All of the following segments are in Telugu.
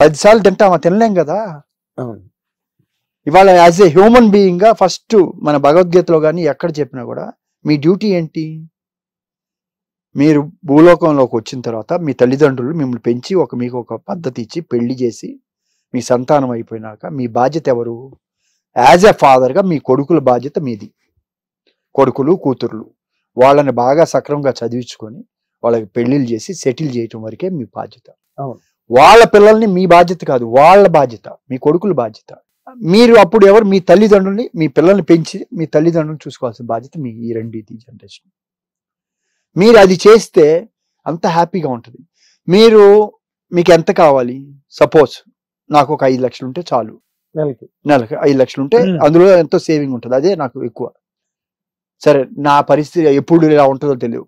10 సార్లు తింటామా? తినలేం కదా. అవును. ఇవాళ యాజ్ ఏ హ్యూమన్ బీయింగ్ గా ఫస్ట్ మన భగవద్గీతలో కానీ ఎక్కడ చెప్పినా కూడా మీ డ్యూటీ ఏంటి? మీరు భూలోకంలోకి వచ్చిన తర్వాత మీ తల్లిదండ్రులు మిమ్మల్ని పెంచి మీకు ఒక పద్ధతి ఇచ్చి పెళ్లి చేసి మీ సంతానం అయిపోయినాక మీ బాధ్యత ఎవరు? యాజ్ ఎ ఫాదర్గా మీ కొడుకుల బాధ్యత మీది. కొడుకులు కూతుర్లు వాళ్ళని బాగా సక్రమంగా చదివించుకొని వాళ్ళకి పెళ్లిళ్ళు చేసి సెటిల్ చేయటం వరకే మీ బాధ్యత. వాళ్ళ పిల్లల్ని మీ బాధ్యత కాదు, వాళ్ళ బాధ్యత, మీ కొడుకుల బాధ్యత. మీరు అప్పుడు ఎవరు? మీ తల్లిదండ్రుల్ని, మీ పిల్లల్ని పెంచి మీ తల్లిదండ్రులను చూసుకోవాల్సిన బాధ్యత మీ ఈ రెండింటి జనరేషన్. మీరు అది చేస్తే అంత హ్యాపీగా ఉంటుంది. మీకు ఎంత కావాలి? సపోజ్ నాకు ఒక 5 లక్షలు ఉంటే చాలు, నెలకి 5 లక్షలు ఉంటే అందులో ఎంతో సేవింగ్ ఉంటుంది, అదే నాకు ఎక్కువ. సరే, నా పరిస్థితి ఎప్పుడు ఇలా ఉంటుందో తెలియదు.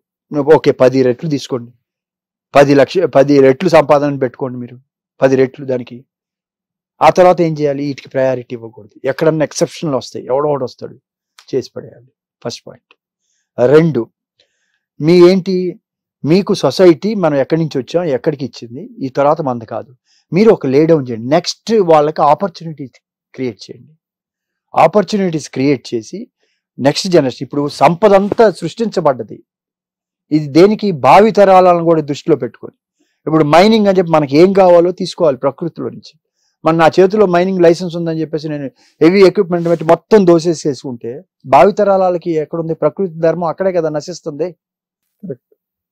ఓకే, 10 రెట్లు తీసుకోండి, 10 రెట్లు సంపాదన పెట్టుకోండి మీరు, 10 రెట్లు దానికి. ఆ తర్వాత ఏం చేయాలి? వీటికి ప్రయారిటీ ఇవ్వకూడదు. ఎక్కడన్నా ఎక్సెప్షన్లు వస్తాయి, ఎవడోడు వస్తాడు, చేసి పడేయాలి. First point. 2, మీకు సొసైటీ మనం ఎక్కడి నుంచి వచ్చాం, ఎక్కడికి ఇచ్చింది, ఈ తర్వాత మంది కాదు. మీరు ఒక లే డౌన్ చేయండి. నెక్స్ట్ వాళ్ళకి ఆపర్చునిటీస్ క్రియేట్ చేయండి. ఆపర్చునిటీస్ క్రియేట్ చేసి నెక్స్ట్ జనరేషన్, ఇప్పుడు సంపద అంతా సృష్టించబడ్డది, ఇది దేనికి? భావి తరాలను కూడా దృష్టిలో పెట్టుకొని. ఇప్పుడు మైనింగ్ అని చెప్పి మనకి ఏం కావాలో తీసుకోవాలి ప్రకృతిలో నుంచి. నా చేతిలో మైనింగ్ లైసెన్స్ ఉందని చెప్పేసి నేను హెవీ ఎక్విప్మెంట్ పెట్టి మొత్తం దోసేసుకుంటే భావి తరాలకి ఎక్కడుంది? ప్రకృతి ధర్మం అక్కడే కదా నశిస్తుంది.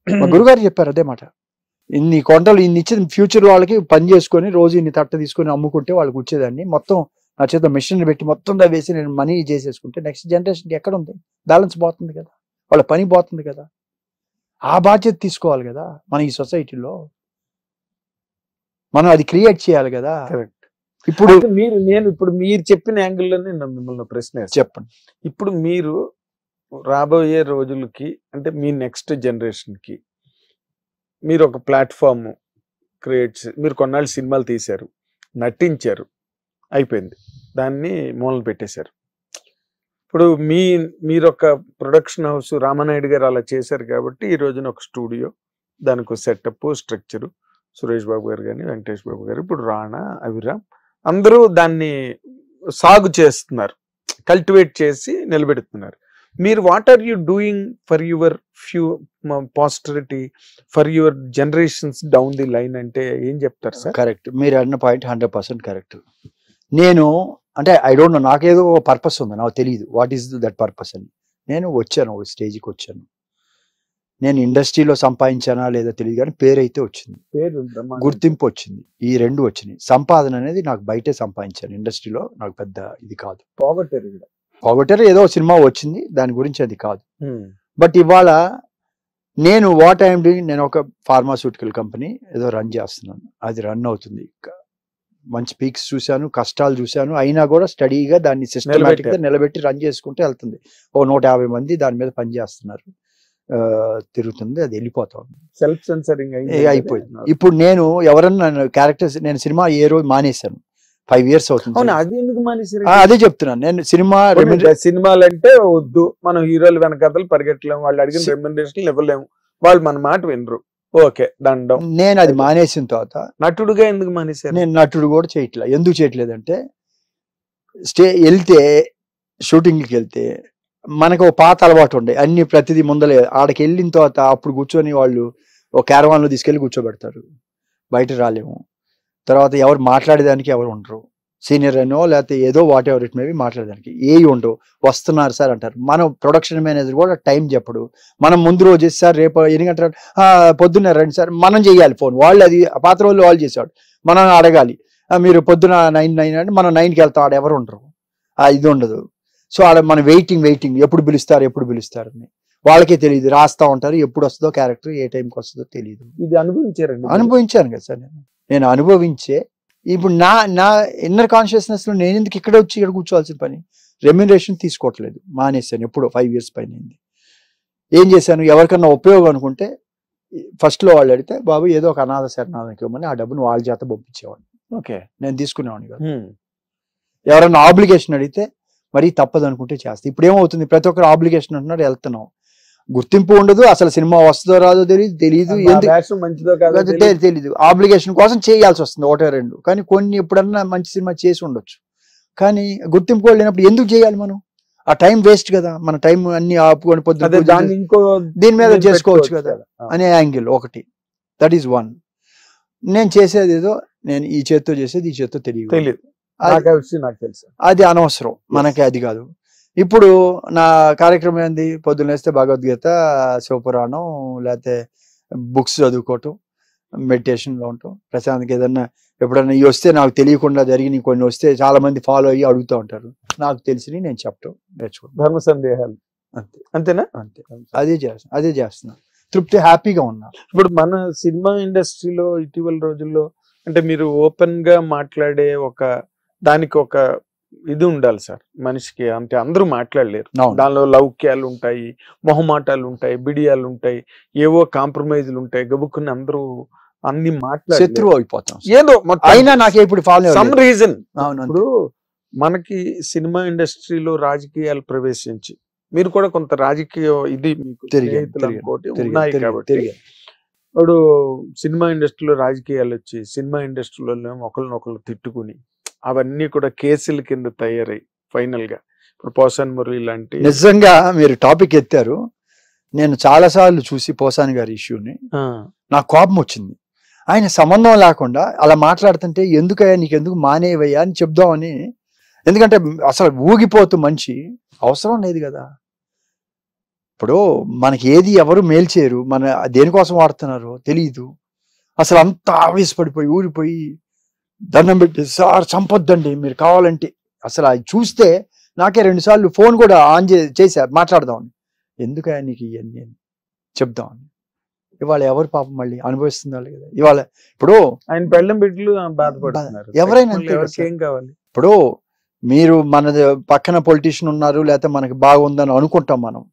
మా గురుగారు చెప్పారు అదే మాట. ఇన్ని కొండలు ఇన్ని ఇచ్చి ఫ్యూచర్ వాళ్ళకి పని చేసుకొని రోజు ఇన్ని తట్ట తీసుకొని అమ్ముకుంటే వాళ్ళకి వచ్చేదాన్ని, మొత్తం నా చేత మిషన్ పెట్టి మొత్తం వేసి నేను మనీ చేసేసుకుంటే నెక్స్ట్ జనరేషన్కి ఎక్కడ ఉంది? బ్యాలెన్స్ పోతుంది కదా, వాళ్ళ పని పోతుంది కదా. ఆ బాధ్యత తీసుకోవాలి కదా మన ఈ సొసైటీలో. మనం అది క్రియేట్ చేయాలి కదా. ఇప్పుడు మీరు చెప్పిన యాంగిల్లోనే మిమ్మల్ని ప్రశ్న చెప్పండి. ఇప్పుడు మీరు రాబోయే రోజులకి, అంటే మీ నెక్స్ట్ జనరేషన్కి మీరు ఒక ప్లాట్ఫామ్ క్రియేట్ చేసి, మీరు కొన్నాళ్ళు సినిమాలు తీశారు, నటించారు, అయిపోయింది, దాన్ని మూలన పెట్టేశారు. ఇప్పుడు మీరు ఒక ప్రొడక్షన్ హౌస్, రామానాయుడు గారు అలా చేశారు కాబట్టి ఈ రోజున ఒక స్టూడియో, దానికి ఒక సెటప్, స్ట్రక్చరు, సురేష్ బాబు గారు కానీ, వెంకటేష్ బాబు గారు, ఇప్పుడు రాణా, అభిరామ్, అందరూ దాన్ని సాగు చేస్తున్నారు, కల్టివేట్ చేసి నిలబెడుతున్నారు. మీరు what are you doing for your posterity, for your generations down the line అంటే ఏం చెప్తారు సార్? కరెక్ట్, మీరు అన్న పాయింట్ 100% కరెక్ట్. నేను అంటే ఐ డోంట్ నో, నాకేదో ఒక పర్పస్ ఉంది, నాకు తెలియదు వాట్ ఈస్ దట్ పర్పస్ అని. నేను వచ్చాను, ఒక స్టేజ్కి వచ్చాను. నేను ఇండస్ట్రీలో సంపాదించానా లేదా తెలియదు కానీ పేరు అయితే వచ్చింది, గుర్తింపు వచ్చింది, ఈ 2 వచ్చినాయి. సంపాదన అనేది నాకు బయటే సంపాదించాను, ఇండస్ట్రీలో నాకు పెద్ద ఇది కాదు. పోగొట్టారు, ఏదో సినిమా వచ్చింది, దాని గురించి అది కాదు. బట్ ఇవాళ నేను వాట్ ఐఎమ్ డూయింగ్, నేను ఒక ఫార్మాస్యూటికల్ కంపెనీ ఏదో రన్ చేస్తున్నాను, అది రన్ అవుతుంది. మంచి పీక్స్ చూశాను, కష్టాలు చూశాను, అయినా కూడా స్టడీగా దాన్ని సిస్టమేటిక్గా నిలబెట్టి రన్ చేసుకుంటూ వెళ్తుంది. 150 మంది దాని మీద పని చేస్తున్నారు, తిరుగుతుంది, అది వెళ్ళిపోతుంది, సెల్ఫ్ సెన్సరింగ్ అయిపోయింది. ఇప్పుడు నేను ఎవరన్నా క్యారెక్టర్స్, నేను సినిమా ఏ రోజు మానేశాను, 5 years అవుతుంది. అదే చెప్తున్నాను నేను. సినిమాలు అంటే వద్దు, మనం హీరోలు వెనకాతలు పరిగెట్టలేము, వాళ్ళు అడిగిన రెమ్యునరేషన్ ఇవ్వలేము, వాళ్ళు మన మాట వినరు, ఓకే దండం. నేను అది మానేసిన తర్వాత నటుడుగా ఎందుకు మానేశాను? నేను నటుడు కూడా చేయట్లేదు. ఎందుకు చేయట్లేదంటే వెళ్తే షూటింగ్కి వెళ్తే మనకు ఒక పాత అలవాటు ఉండే, అన్ని ప్రతిదీ ముందలే ఆడకి వెళ్ళిన తర్వాత అప్పుడు కూర్చొని వాళ్ళు ఒక క్యారవాన్లో తీసుకెళ్ళి కూర్చోబెడతారు, బయట రాలేము. తర్వాత ఎవరు మాట్లాడేదానికి ఎవరు ఉండరు, సీనియర్ అనో లేకపోతే ఏదో వాట్ ఎవర్ ఇట్ మేబీ మాట్లాడేదానికి ఏవి ఉండవు. వస్తున్నారు సార్ అంటారు. మనం ప్రొడక్షన్ మేనేజర్ కూడా టైం చెప్పడు. మనం ముందు రోజు సార్ రేపు 8 గంటలు పొద్దున్న రండి సార్, మనం చేయాలి ఫోన్, వాళ్ళు అది పాత రోజులు వాళ్ళు చేసేవాడు, మనం అడగాలి మీరు పొద్దున 9 అంటే మనం 9కి వెళ్తాం, ఆడ ఎవరు ఉండరు, ఇది ఉండదు. సో ఆడ మనం వెయిటింగ్ ఎప్పుడు పిలుస్తారని వాళ్ళకే తెలియదు, రాస్తా ఉంటారు, ఎప్పుడు వస్తుందో క్యారెక్టర్, ఏ టైంకి వస్తుందో తెలియదు. ఇది అనుభవించాను కదా సార్ నేను అనుభవించే. ఇప్పుడు నా ఇన్నర్ కాన్షియస్నెస్ లో నేను ఎందుకు ఇక్కడ వచ్చి ఇక్కడ కూర్చోవాల్సిన పని? రెమ్యునరేషన్ తీసుకోవట్లేదు, మానేశాను, ఎప్పుడో 5 years పైన అయింది. ఏం చేశాను, ఎవరికన్నా ఉపయోగం అనుకుంటే ఫస్ట్ లో వాళ్ళు అడిగితే బాబు ఏదో ఒక అనాథ శరణాలకి ఇవ్వమని ఆ డబ్బును వాళ్ళ చేత పంపించేవాడిని. ఓకే, నేను తీసుకునేవాడిని కాదు. ఎవరన్నా ఆబ్లిగేషన్ అడిగితే మరి తప్పదు అనుకుంటే చేస్తా. ఇప్పుడు ఏమవుతుంది, ప్రతి ఒక్కరు ఆబ్లిగేషన్ అంటున్నారు, వెళ్తున్నాం. గుర్తింపు ఉండదు, అసలు సినిమా వస్తుందో రాదో తెలియదు మంచిదో కాదో తెలీదు. ఆబ్లిగేషన్ కోసం చేయాల్సి వస్తుంది ఒకటే రెండు. కానీ కొన్ని ఎప్పుడన్నా మంచి సినిమా చేసి ఉండొచ్చు, కానీ గుర్తింపు కూడా లేనప్పుడు ఎందుకు చేయాలి మనం? ఆ టైం వేస్ట్ కదా, మన టైం అన్ని ఆపుకొని దీని మీద చేసుకోవచ్చు కదా అనే యాంగిల్ ఒకటి. That is one. నేను చేసేది ఏదో నేను ఈ చేత్తో చేసేది ఈ చేత్తో తెలియదు, అది అనవసరం మనకి, అది కాదు. ఇప్పుడు నా కార్యక్రమం ఏంది? పొద్దున్న వేస్తే భగవద్గీత, శివపురాణం, లేకపోతే బుక్స్ చదువుకోవటం, మెడిటేషన్లో ఉంటాం. ప్రశాంత్కి ఏదన్నా ఎప్పుడన్నా ఇవి వస్తే నాకు తెలియకుండా జరిగిన కొన్ని వస్తే చాలా మంది ఫాలో అయ్యి అడుగుతూ ఉంటారు, నాకు తెలిసి నేను చెప్పటం నేర్చుకుంటాను. ధర్మ సందేహాలు అంతే, అంతేనా? అంతే, అదే చేస్తున్నా, తృప్తి, హ్యాపీగా ఉన్నా. ఇప్పుడు మన సినిమా ఇండస్ట్రీలో ఇటీవల రోజుల్లో అంటే మీరు ఓపెన్ గా మాట్లాడే దానికి ఒక ఇది ఉండాలి సార్ మనిషికి, అంటే అందరూ మాట్లాడలేరు. దానిలో లౌక్యాలు ఉంటాయి, మొహమాటాలు ఉంటాయి, బిడియాలు ఉంటాయి, ఏవో కాంప్రమైజ్లు ఉంటాయి. గబుక్కుని అందరూ అన్ని మాట్లాడి శత్రువు అయిపోతాం ఏదో అయినా నాకు ఇప్పుడు సమ్ రీజన్. ఇప్పుడు మనకి సినిమా ఇండస్ట్రీలో రాజకీయాలు ప్రవేశించి మీరు కూడా కొంత రాజకీయ ఇది ఉన్నాయి కాబట్టి ఇప్పుడు సినిమా ఇండస్ట్రీలో రాజకీయాలు వచ్చి సినిమా ఇండస్ట్రీలో ఒకరినొకరు తిట్టుకుని అవన్నీ కూడా కేసుల కింద తయారై ఫైనల్ గా ఇప్పుడు పోసాని మురళి లాంటి. నిజంగా మీరు టాపిక్ ఎత్తారు. నేను చాలా సార్లు చూసి పోసాని గారి ఇష్యూని నాకు కోపం వచ్చింది. ఆయన సంబంధం లేకుండా అలా మాట్లాడుతుంటే ఎందుకయ్యా నీకెందుకు మానేవయ్యా అని చెప్దామని. ఎందుకంటే అసలు ఊగిపోతూ మంచి అవసరం లేదు కదా. ఇప్పుడు మనకి ఏది ఎవరు మేల్చేయరు, మన దేనికోసం వాడుతున్నారో తెలియదు. అసలు అంత ఆవేశపడిపోయి ఊరిపోయి దండం పెట్టి సార్ చంపొద్దండి మీరు కావాలంటే, అసలు అది చూస్తే నాకే 2 సార్లు ఫోన్ కూడా ఆన్ చేశా మాట్లాడదామని. ఎందుకయ్యా నీకు ఇవన్నీ చెప్దామని. ఇవాళ ఎవరు పాపం మళ్ళీ అనుభవిస్తున్నారు కదా. ఇవాళ ఇప్పుడు ఆయన పెళ్ళం బిడ్డలు బాధపడుతున్నారు, ఎవరైనా ఏం కావాలి. ఇప్పుడు మీరు మన పక్కన పొలిటీషియన్ ఉన్నారు లేకపోతే మనకి బాగుందని అనుకుంటాం మనం,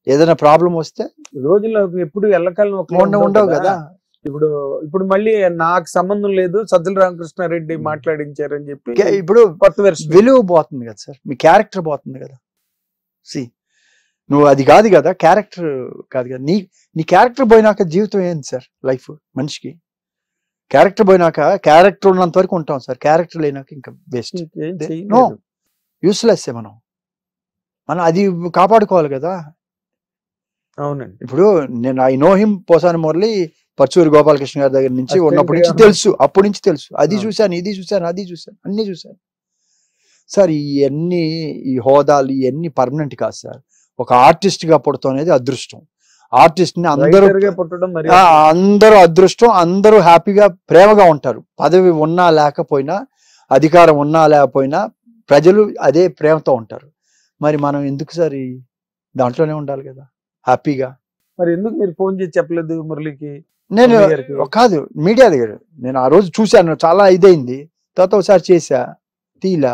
ఏదైనా ప్రాబ్లం వస్తే రోజుల్లో ఎప్పుడు ఎల్లకాలం ఉండవు కదా. ఇప్పుడు మళ్ళీ నాకు సంబంధం లేదు సజ్జల రామకృష్ణారెడ్డి మాట్లాడించారని చెప్పి ఇప్పుడు కొత్త వెర్షన్ విలువ పోతుంది కదా సార్, మీ క్యారెక్టర్ పోతుంది కదా. నువ్వు అది కాదు కదా, క్యారెక్టర్ కాదు కదా. నీ క్యారెక్టర్ పోయినాక జీవితం ఏంది సార్? లైఫ్ మనిషికి క్యారెక్టర్ పోయినాక, క్యారెక్టర్ ఉన్నంత వరకు ఉంటాం సార్, క్యారెక్టర్ లేనాక ఇంకా బెస్ట్ నో యూస్లెస్. మనం అది కాపాడుకోవాలి కదా. అవునండి. ఇప్పుడు నేను I know him Posani Murali Paruchuri Gopalakrishna గారి దగ్గర నుంచి ఉన్నప్పటి నుంచి తెలుసు, అప్పటి నుంచి తెలుసు. అది చూశాను, ఇది చూశాను, అది చూశాను, అన్ని చూశాను సార్. ఇవన్నీ ఈ హోదాలు ఇవన్నీ పర్మనెంట్ కాదు సార్. ఒక ఆర్టిస్ట్ గా పుడతాం అనేది అదృష్టం. ఆర్టిస్ట్ ని అందరూ అదృష్టం, అందరూ హ్యాపీగా ప్రేమగా ఉంటారు. పదవి ఉన్నా లేకపోయినా, అధికారం ఉన్నా లేకపోయినా ప్రజలు అదే ప్రేమతో ఉంటారు. మరి మనం ఎందుకు సార్ దాంట్లోనే ఉండాలి కదా హ్యాపీగా. మరి ఎందుకు మీరు ఫోన్ చేసి చెప్పలేదు మురళికి? నేను కాదు, మీడియా దగ్గర నేను ఆ రోజు చూశాను, చాలా ఇదైంది. తర్వాత ఒకసారి చేసా, తీలా,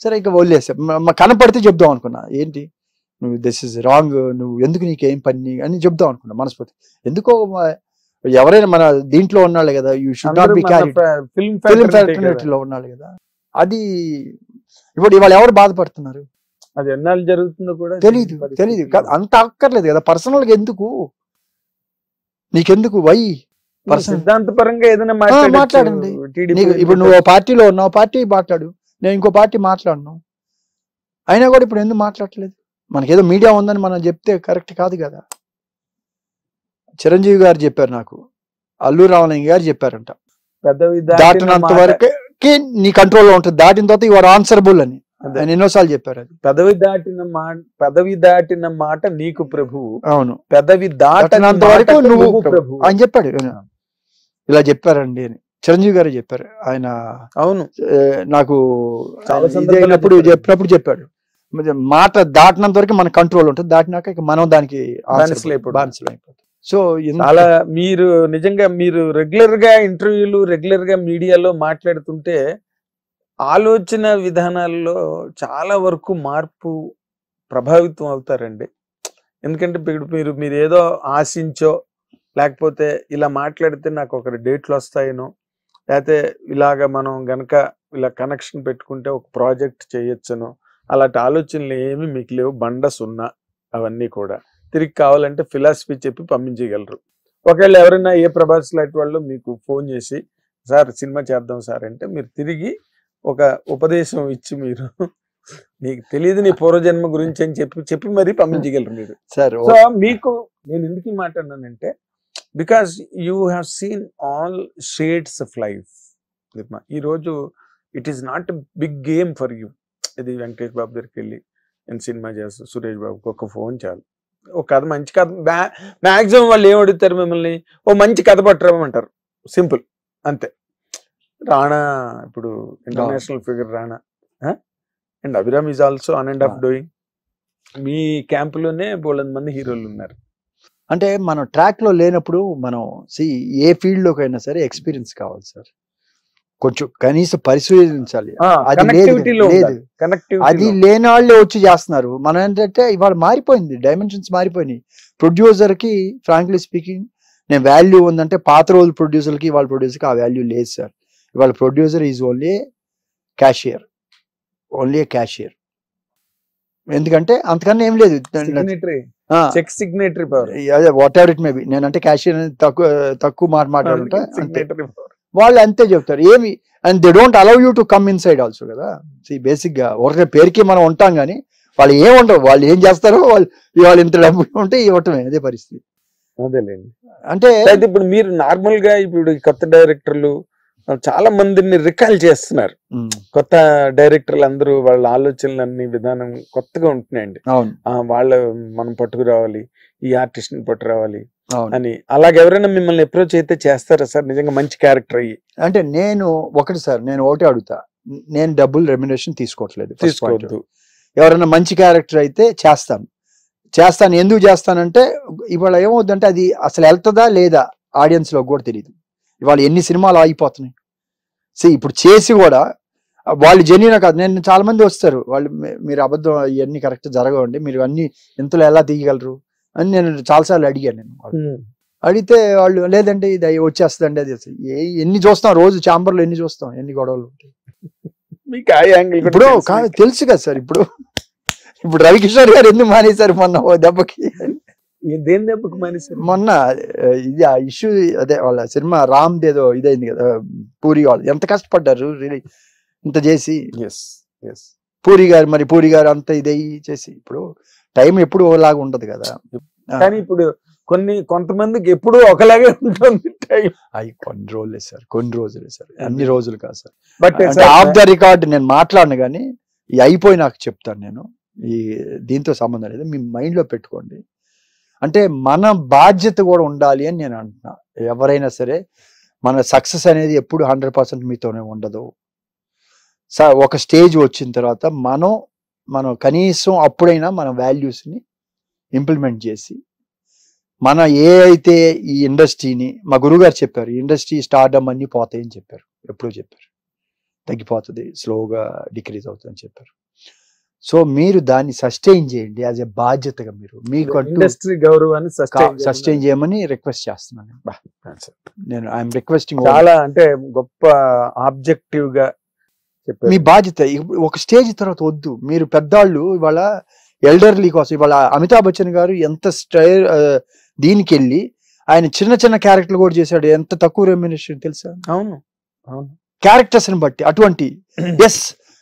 సరే ఇంకా వదిలేసా. కనపడితే చెప్దాం అనుకున్నా, ఏంటి నువ్వు దిస్ ఇస్ రాంగ్, నువ్వు ఎందుకు నీకేం పని అని చెప్దాం అనుకున్నా మనస్ఫూర్తి. ఎందుకో ఎవరైనా మన దీంట్లో ఉన్నాళ్ళు కదా, you should not be carried, film ఫ్యాక్టరీలో ఉన్నాళ్ళు కదా. అది ఇప్పుడు ఇవాళ ఎవరు బాధపడుతున్నారు అది ఎన్నాళ్ళు జరుగుతుందో కూడా తెలీదు. అంత అక్కర్లేదు కదా పర్సనల్ గా. ఎందుకు నీకెందుకు? వై సిద్ధాంతపరంగా ఏదైనా మాట్లాడండి. ఇప్పుడు నువ్వు పార్టీలో ఉన్నావు, పార్టీ మాట్లాడు, నేను ఇంకో పార్టీ మాట్లాడను. అయినా కూడా ఇప్పుడు ఎందుకు మాట్లాడలేదు? మనకేదో మీడియా ఉందని మనం చెప్తే కరెక్ట్ కాదు కదా. చిరంజీవి గారు చెప్పారు నాకు, అల్లు రామలింగ గారు చెప్పారంట, దాటినంత వరకు నీ కంట్రోల్లో ఉంటుంది, దాటిన తర్వాత యు ఆర్ ఆన్సరబుల్ అని ఆయన ఎన్నోసార్లు చెప్పారు. అది పదవి దాటిన మాట నీకు ప్రభువు, అవును, పెదవి దాటినంత వరకు నువ్వు ప్రభు అని చెప్పాడు. ఇలా చెప్పారండి అని చిరంజీవి గారు చెప్పారు. ఆయన అవును నాకు చెప్పినప్పుడు చెప్పాడు, మాట దాటినంత వరకు మన కంట్రోల్ ఉంటుంది, దాటినాక ఇక మనం దానికి బానిసలు అయిపోతాం. సో అలా మీరు నిజంగా మీరు రెగ్యులర్ గా ఇంటర్వ్యూలు, రెగ్యులర్ గా మీడియాలో మాట్లాడుతుంటే ఆలోచన విధానాల్లో చాలా వరకు మార్పు ప్రభావితం అవుతారండి. ఎందుకంటే మీరు ఏదో ఆశించో, లేకపోతే ఇలా మాట్లాడితే నాకు ఒక డేట్లు వస్తాయనో, లేకపోతే ఇలాగ మనం గనక ఇలా కనెక్షన్ పెట్టుకుంటే ఒక ప్రాజెక్ట్ చేయొచ్చనో, అలాంటి ఆలోచనలు ఏమి మీకు లేవు, బండ సున్నా అవన్నీ కూడా. తిరిగి కావాలంటే ఫిలాసఫీ చెప్పి పంపించగలరు. ఒకవేళ ఎవరైనా ఏ ప్రభాస్ లాంటి వాళ్ళు మీకు ఫోన్ చేసి సార్ సినిమా చేద్దాం సార్ అంటే మీరు తిరిగి ఒక ఉపదేశం ఇచ్చి మీరు నీకు తెలియదు నీ పూర్వజన్మ గురించి అని చెప్పి మరీ పంపించగలరు మీరు. సార్ సో మీకు నేను ఎందుకు ఈ మాట అన్నానంటే because you have seen all shades of life. ఈరోజు it is not big game for you. ఇది వెంకటేష్ బాబు దగ్గరికి వెళ్ళి నేను సినిమా చేస్తాను, సురేష్ బాబుకి ఒక ఫోన్ చాలు, ఒక కథ మంచి కథ. మ్యాక్సిమం వాళ్ళు ఏం అడుగుతారు మిమ్మల్ని, ఓ మంచి కథ పట్టరామంటారు, సింపుల్ అంతే. రాణా ఇప్పుడు international figure Rana, and Abhiram is also on and off doing. మీ క్యాంపులోనే బోలెడు మంది హీరోలు ఉన్నారు. అంటే మనం ట్రాక్ లో లేనప్పుడు మనం ఏ ఫీల్డ్ లోకైనా సరే ఎక్స్పీరియన్స్ కావాలి సార్, కొంచెం కనీసం పరిశీలించాలి. అది లేదు, అది లేని వాళ్ళే వచ్చి చేస్తున్నారు. మనం ఏంటంటే ఇవాళ మారిపోయింది, డైమెన్షన్స్ మారిపోయినాయి. ప్రొడ్యూసర్ కి ఫ్రాంక్లీ స్పీకింగ్ నేను వాల్యూ ఉందంటే పాత రోజు ప్రొడ్యూసర్ కి ఇవాళ ప్రొడ్యూసర్ కి ఆ వాల్యూ లేదు సార్. ఇవాళ producer is only cashier, only cashier. ఎందుకంటే అంతకన్నా ఏం లేదు. What ever it may be. నేనంటే క్యాషియర్ తక్కువ మాట్లాడుతుంటా, వాళ్ళు అంతే చెప్తారు ఏమి. And they don't allow you to come in side also కదా. బేసిక్ గా ఒకరి పేరుకి మనం ఉంటాం కానీ వాళ్ళు ఏముండవు, వాళ్ళు ఏం చేస్తారో వాళ్ళు ఇంత డబ్బు ఉంటే ఇవ్వటమే, అదే పరిస్థితి. అదేలేండి. అంటే ఇప్పుడు మీరు నార్మల్ గా ఇప్పుడు కొత్త డైరెక్టర్లు చాలా మందిని రికాల్ చేస్తున్నారు. కొత్త డైరెక్టర్లు అందరూ వాళ్ళ ఆలోచనలు అన్ని విధానం కొత్తగా ఉంటున్నాయండి. వాళ్ళ మనం పట్టుకురావాలి, ఈ ఆర్టిస్ట్ ని పట్టుకురావాలి అని. అలాగే ఎవరైనా మిమ్మల్ని అప్రోచ్ అయితే చేస్తారా సార్ నిజంగా మంచి క్యారెక్టర్ అయ్యి? అంటే నేను ఒకటి సార్, నేను ఒకటి అడుగుతా, నేను డబ్బులు రెమ్యునరేషన్ తీసుకోవట్లేదు. ఎవరైనా మంచి క్యారెక్టర్ అయితే చేస్తాను. ఎందుకు చేస్తానంటే ఇవాళ ఏమవుతుందంటే అది అసలు వెళ్తుందా లేదా ఆడియన్స్ లో కూడా తెలియదు. ఇవాళ ఎన్ని సినిమాలు ఆగిపోతున్నాయి. ఇప్పుడు చేసి కూడా వాళ్ళు జెన్యూన్ కాదు. నేను చాలా మంది వస్తారు, వాళ్ళు మీరు అబద్ధం ఇవన్నీ కరెక్ట్ జరగవండి, మీరు అన్ని ఇంతలో ఎలా తీయగలరు అని నేను చాలాసార్లు అడిగాను. నేను అడిగితే వాళ్ళు లేదండి ఇది వచ్చేస్తుందండి. అది ఎన్ని చూస్తాం రోజు, ఛాంబర్లో ఎన్ని చూస్తాం, ఎన్ని గొడవలు ఉంటాయి. ఇప్పుడు తెలుసు కదా సార్. ఇప్పుడు రవికిషోర్ గారు ఎందుకు మానేశారు మొన్న దెబ్బకి? దేని దెబ్బకి మానేశారు? మొన్న ఇది ఆ ఇష్యూ, అదే వాళ్ళ సినిమా రామ్ దేదో ఇదైంది కదా, పూరి వాళ్ళు ఎంత కష్టపడ్డారు రియలీ ఇంత చేసి. పూరి గారు అంత ఇదయ్యి చేసి, ఇప్పుడు టైం ఎప్పుడు ఒకలాగా ఉండదు కదా. కానీ ఇప్పుడు కొంతమందికి ఎప్పుడు ఒకలాగే ఉంటుంది టైం. అవి కొన్ని రోజులే సార్, అన్ని రోజులు కాదు sir. But of the record నేను మాట్లాడను కానీ ఈ అయిపోయి నాకు చెప్తాను నేను. ఈ దీంతో సంబంధం లేదు, మీ మైండ్ లో పెట్టుకోండి. అంటే మన బాధ్యత కూడా ఉండాలి అని నేను అంటున్నా. ఎవరైనా సరే మన సక్సెస్ అనేది ఎప్పుడు 100% మీతోనే ఉండదు. ఒక స్టేజ్ వచ్చిన తర్వాత మనం కనీసం అప్పుడైనా మన వాల్యూస్ని ఇంప్లిమెంట్ చేసి, మన అయితే ఈ ఇండస్ట్రీని, మా గురుగారు చెప్పారు, ఇండస్ట్రీ స్టార్డమ్ అన్ని పోతాయని చెప్పారు. ఎప్పుడో చెప్పారు, తగ్గిపోతుంది, స్లోగా డిక్రీజ్ అవుతుందని చెప్పారు. సో మీరు దాన్ని సస్టైన్ చేయండి యాజ్ ఎ బాధ్యతగా. మీకు ఇండస్ట్రీ గౌరవాన్ని సస్టైన్ చేయమని రిక్వెస్ట్ చేస్తున్నాను నేను. I'm requesting. చాలా అంటే గొప్ప ఆబ్జెక్టివ్ గా చెప్పారు. మీ బాధ్యత ఒక స్టేజ్ తర్వాత వద్దు. మీరు పెద్దవాళ్ళు ఇవాళ ఎల్డర్లీ కోసం, ఇవాళ అమితాబ్ బచ్చన్ గారు ఎంత దీనికి వెళ్ళి ఆయన చిన్న క్యారెక్టర్లు కూడా చేశాడు. ఎంత తక్కువ రెమ్యునరేషన్ తెలుసా? అవును, క్యారెక్టర్స్ ని బట్టి. అటువంటి ఎస్,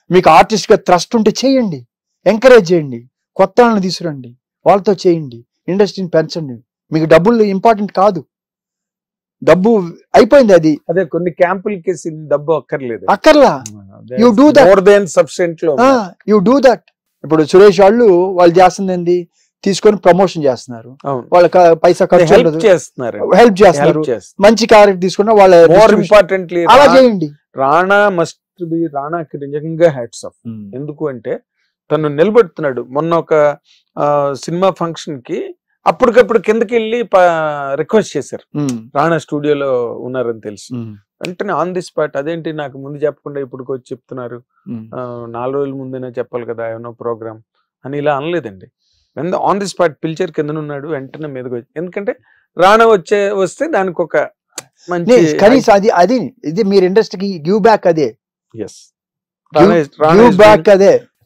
మీకు ఆర్టిస్ట్ గా థ్రస్ట్ ఉంటే చేయండి, ఎంకరేజ్ చేయండి, కొత్త వాళ్ళని తీసుకురండి, వాళ్ళతో చేయండి, ఇండస్ట్రీని పెంచండి. మీకు డబ్బులు ఇంపార్టెంట్ కాదు, డబ్బు అయిపోయింది. అదే కొన్ని క్యాంపులకి డబ్బు అక్కర్లా. You do that more than sufficient లో యు డూ దట్. ఇప్పుడు సురేష్ వాళ్ళు చేస్తుంది ఏంది, తీసుకొని ప్రమోషన్ చేస్తున్నారు, వాళ్ళకి పైసా ఖర్చు హెల్ప్ చేస్తున్నారు. మంచి క్యారెక్టర్ తీసుకున్న వాళ్ళ మోర్ ఇంపార్టెంట్లీ అలా చేయండి. రాణాకి నిజంగా హ్యాట్స్ ఆఫ్. ఎందుకు అంటే తను నిలబెడుతున్నాడు. మొన్న ఒక సినిమా ఫంక్షన్ కి అప్పటికప్పుడు కిందకి వెళ్ళి రిక్వెస్ట్ చేశారు, రాణా స్టూడియోలో ఉన్నారని తెలిసి. వెంటనే ఆన్ ది స్పాట్, అదేంటి నాకు ముందు చెప్పకుండా ఇప్పుడు వచ్చి చెప్తున్నారు, 4 రోజుల ముందేనే చెప్పాలి కదా ఏమన్నా ప్రోగ్రామ్ అని. ఇలా అనలేదండి, ఆన్ ది స్పాట్ పిలిచారు, కిందనున్నాడు, వెంటనే మీదకి వచ్చి. ఎందుకంటే రాణా వస్తే దానికి ఒక మంచి కనీసం అది ఇది మీరు ఇండస్ట్రీకి గివ్ బ్యాక్. అదే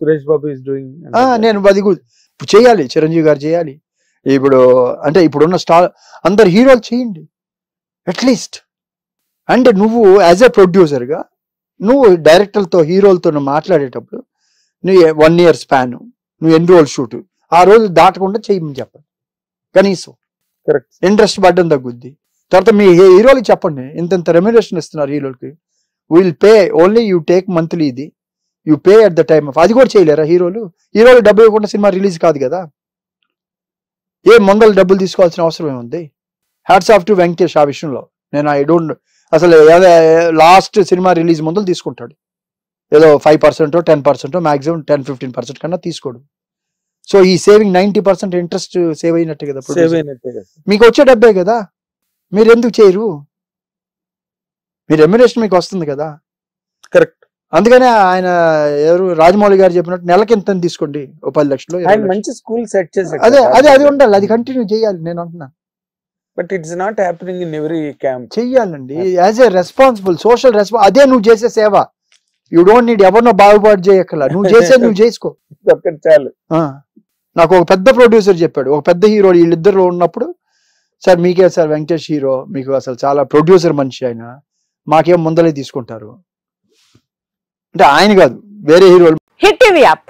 సురేష్ బాబు ఇస్ డూయింగ్. నేను అది చేయాలి, చిరంజీవి గారు చేయాలి, ఇప్పుడు అంటే ఇప్పుడున్న స్టార్ అందరు హీరోలు చేయండి అట్లీస్ట్. అంటే నువ్వు యాజ్ ఎ ప్రొడ్యూసర్గా నువ్వు డైరెక్టర్లతో హీరోలతో నువ్వు మాట్లాడేటప్పుడు నువ్వు 1 year స్పాన్, నువ్వు ఎన్ని రోజులు షూట్, ఆ రోజు దాటకుండా చేయమని చెప్పండి కనీసం. కరెక్ట్. ఇంట్రెస్ట్ పడ్డం తగ్గుద్ది. తర్వాత మీ హీరోలకి చెప్పండి ఇంత రెమ్యునరేషన్ ఇస్తున్నారు హీరోలకి, will pay only you take monthly, ఇది you pay at the time of. అది కూడా చేయలేరా హీరోలు? హీరోలు డబ్బు ఇవ్వకుండా సినిమా రిలీజ్ కాదు కదా. ముందలు డబ్బులు తీసుకోవాల్సిన అవసరం ఏముంది? హ్యాట్స్ ఆఫ్ టు వెంకటేష్ ఆ విషయంలో. నేను ఐ డోంట్ అసలు లాస్ట్ సినిమా రిలీజ్ ముందలు తీసుకుంటాడు, ఏదో 5% 10% మాక్సిమం 10-15% కన్నా తీసుకోడు. సో ఈ సేవింగ్ 90% ఇంట్రెస్ట్ సేవ్ అయినట్టే కదా. మీకు వచ్చే డబ్బే కదా, మీరు ఎందుకు చేయరు? మీ రెమ్యునరేషన్ మీకు వస్తుంది కదా. కరెక్ట్. అందుకనే ఆయన ఎవరు రాజమౌళి గారు చెప్పినట్టు నెలకి ఎంత తీసుకోండి, ఓ 10 లక్షలు. మంచి స్కూల్ సెట్ చేశారు. అది ఉండాలి, అది కంటిన్యూ చేయాలి నేను అంటున్నా. But it's not happening in every camp. చెయ్యాలండి as a responsible social response. అదే నువ్వు చేసే సేవ. యూ డోంట్ నీడ్ ఎవరినో బాగుపాటు చేయక్కల, నువ్వు చేసేది నువ్వు చేసుకో చాలు. నాకు ఒక పెద్ద ప్రొడ్యూసర్ చెప్పాడు, ఒక పెద్ద హీరో వీళ్ళిద్దరు ఉన్నప్పుడు, సార్ మీకే సార్ వెంకటేష్ హీరో, మీకు అసలు చాలా ప్రొడ్యూసర్ మనిషి ఆయన, మాకేం ముందలే తీసుకుంటారు అంటే ఆయన కాదు వేరే హీరోలు. Hit TV app